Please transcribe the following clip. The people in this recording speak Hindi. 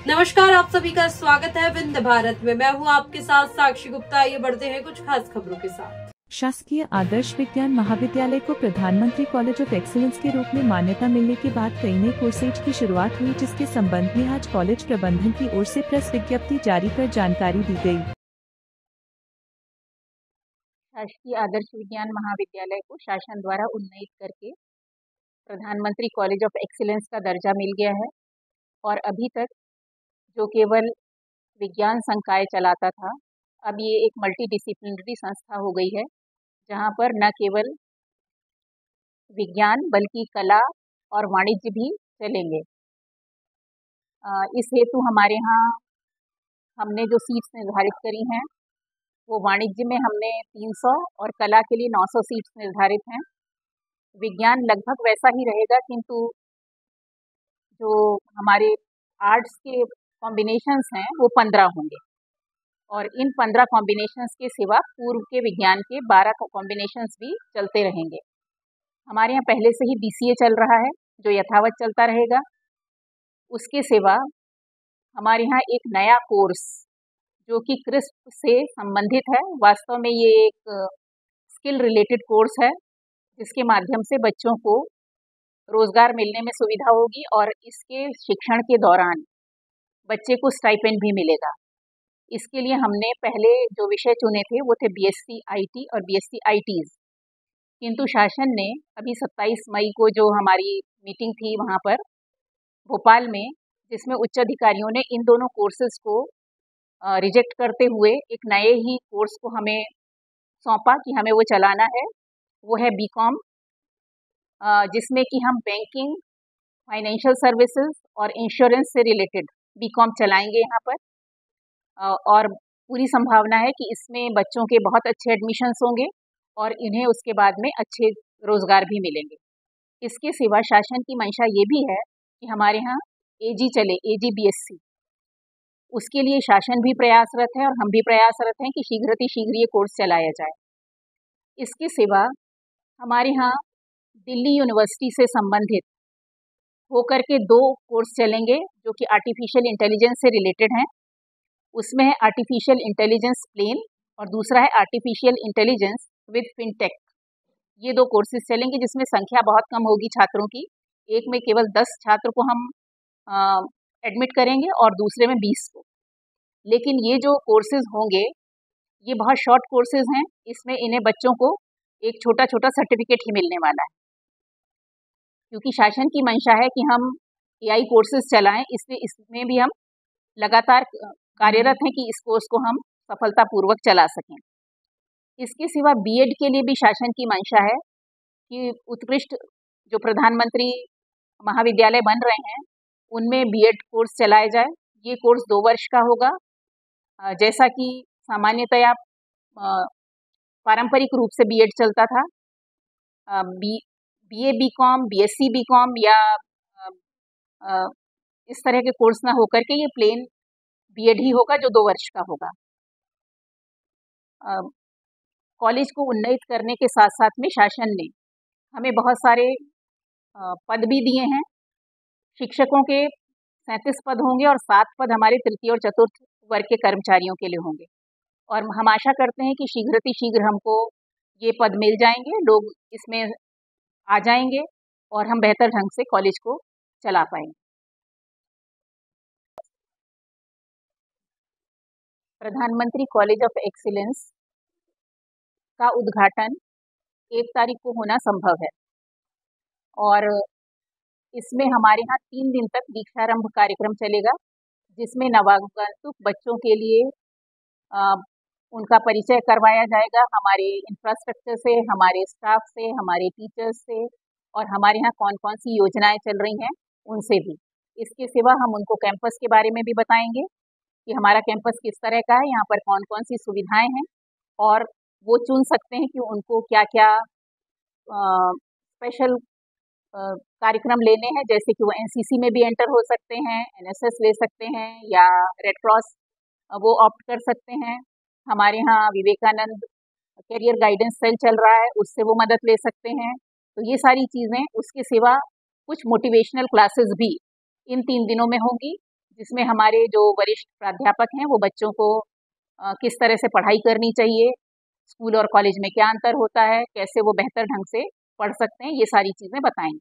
नमस्कार, आप सभी का स्वागत है विंध्य भारत में। मैं हूं आपके साथ साक्षी गुप्ता। आइए बढ़ते हैं कुछ खास खबरों के साथ। शासकीय आदर्श विज्ञान महाविद्यालय को प्रधानमंत्री कॉलेज ऑफ एक्सीलेंस के रूप में मान्यता मिलने के बाद कई नए कोर्सेज की शुरुआत हुई, जिसके संबंध में आज कॉलेज प्रबंधन की ओर से प्रेस विज्ञप्ति जारी कर जानकारी दी गई। शासकीय आदर्श विज्ञान महाविद्यालय को शासन द्वारा उन्नत करके प्रधानमंत्री कॉलेज ऑफ एक्सीलेंस का दर्जा मिल गया है और अभी तक जो केवल विज्ञान संकाय चलाता था, अब ये एक मल्टीडिसिप्लिनरी संस्था हो गई है, जहाँ पर न केवल विज्ञान बल्कि कला और वाणिज्य भी चलेंगे। इस हेतु हमारे यहाँ हमने जो सीट्स निर्धारित करी हैं वो वाणिज्य में हमने 300 और कला के लिए 900 सीट्स निर्धारित हैं। विज्ञान लगभग वैसा ही रहेगा, किंतु जो हमारे आर्ट्स के कॉम्बिनेशंस हैं वो 15 होंगे और इन 15 कॉम्बिनेशंस के सिवा पूर्व के विज्ञान के 12 कॉम्बिनेशंस भी चलते रहेंगे। हमारे यहाँ पहले से ही BCA चल रहा है जो यथावत चलता रहेगा। उसके सिवा हमारे यहाँ एक नया कोर्स जो कि क्रिस्प से संबंधित है, वास्तव में ये एक स्किल रिलेटेड कोर्स है जिसके माध्यम से बच्चों को रोजगार मिलने में सुविधा होगी और इसके शिक्षण के दौरान बच्चे को स्टाइपेंड भी मिलेगा। इसके लिए हमने पहले जो विषय चुने थे वो थे BSc IT और BSc ITs, किंतु शासन ने अभी 27 मई को जो हमारी मीटिंग थी वहाँ पर भोपाल में, जिसमें उच्च अधिकारियों ने इन दोनों कोर्सेज को रिजेक्ट करते हुए एक नए ही कोर्स को हमें सौंपा कि हमें वो चलाना है। वो है BCom, जिसमें कि हम बैंकिंग, फाइनेंशियल सर्विसेज और इंश्योरेंस से रिलेटेड BCom चलाएंगे यहाँ पर। और पूरी संभावना है कि इसमें बच्चों के बहुत अच्छे एडमिशन्स होंगे और इन्हें उसके बाद में अच्छे रोजगार भी मिलेंगे। इसके सिवा शासन की मंशा ये भी है कि हमारे यहाँ AG चले, AG BSc, उसके लिए शासन भी प्रयासरत है और हम भी प्रयासरत हैं कि शीघ्र ये कोर्स चलाया जाए। इसके सिवा हमारे यहाँ दिल्ली यूनिवर्सिटी से संबंधित होकर के 2 कोर्स चलेंगे जो कि आर्टिफिशियल इंटेलिजेंस से रिलेटेड हैं। उसमें है आर्टिफिशियल इंटेलिजेंस प्लेन और दूसरा है आर्टिफिशियल इंटेलिजेंस विद फिनटेक। ये 2 कोर्सेज चलेंगे जिसमें संख्या बहुत कम होगी छात्रों की। एक में केवल 10 छात्र को हम एडमिट करेंगे और दूसरे में 20 को। लेकिन ये जो कोर्सेज होंगे ये बहुत शॉर्ट कोर्सेज हैं, इसमें इन्हें बच्चों को एक छोटा छोटा सर्टिफिकेट ही मिलने वाला है। क्योंकि शासन की मंशा है कि हम AI कोर्सेज चलाएं, इसलिए इसमें भी हम लगातार कार्यरत हैं कि इस कोर्स को हम सफलतापूर्वक चला सकें। इसके सिवा B.Ed के लिए भी शासन की मंशा है कि उत्कृष्ट जो प्रधानमंत्री महाविद्यालय बन रहे हैं उनमें B.Ed कोर्स चलाया जाए। ये कोर्स 2 वर्ष का होगा, जैसा कि सामान्यतया पारंपरिक रूप से B.Ed चलता था। BA BCom, BSc BCom या इस तरह के कोर्स ना होकर के ये प्लेन B.Ed ही होगा जो 2 वर्ष का होगा। कॉलेज को उन्नत करने के साथ साथ में शासन ने हमें बहुत सारे पद भी दिए हैं। शिक्षकों के 37 पद होंगे और 7 पद हमारे तृतीय और चतुर्थ वर्ग के कर्मचारियों के लिए होंगे और हम आशा करते हैं कि शीघ्र हमको ये पद मिल जाएंगे, लोग इसमें आ जाएंगे और हम बेहतर ढंग से कॉलेज को चला पाएंगे। प्रधानमंत्री कॉलेज ऑफ एक्सीलेंस का उद्घाटन 1 तारीख को होना संभव है और इसमें हमारे यहाँ 3 दिन तक दीक्षारंभ कार्यक्रम चलेगा, जिसमें नवागंतुक बच्चों के लिए उनका परिचय करवाया जाएगा हमारे इंफ्रास्ट्रक्चर से, हमारे स्टाफ से, हमारे टीचर्स से और हमारे यहाँ कौन कौन सी योजनाएं चल रही हैं उनसे भी। इसके सिवा हम उनको कैंपस के बारे में भी बताएंगे कि हमारा कैंपस किस तरह का है, यहाँ पर कौन कौन सी सुविधाएं हैं और वो चुन सकते हैं कि उनको क्या क्या स्पेशल कार्यक्रम लेने हैं, जैसे कि वो NCC में भी एंटर हो सकते हैं, NSS ले सकते हैं या रेड क्रॉस वो ऑप्ट कर सकते हैं। हमारे यहाँ विवेकानंद करियर गाइडेंस सेल चल रहा है, उससे वो मदद ले सकते हैं। तो ये सारी चीज़ें, उसके सिवा कुछ मोटिवेशनल क्लासेस भी इन 3 दिनों में होंगी, जिसमें हमारे जो वरिष्ठ प्राध्यापक हैं वो बच्चों को किस तरह से पढ़ाई करनी चाहिए, स्कूल और कॉलेज में क्या अंतर होता है, कैसे वो बेहतर ढंग से पढ़ सकते हैं, ये सारी चीज़ें बताएंगे।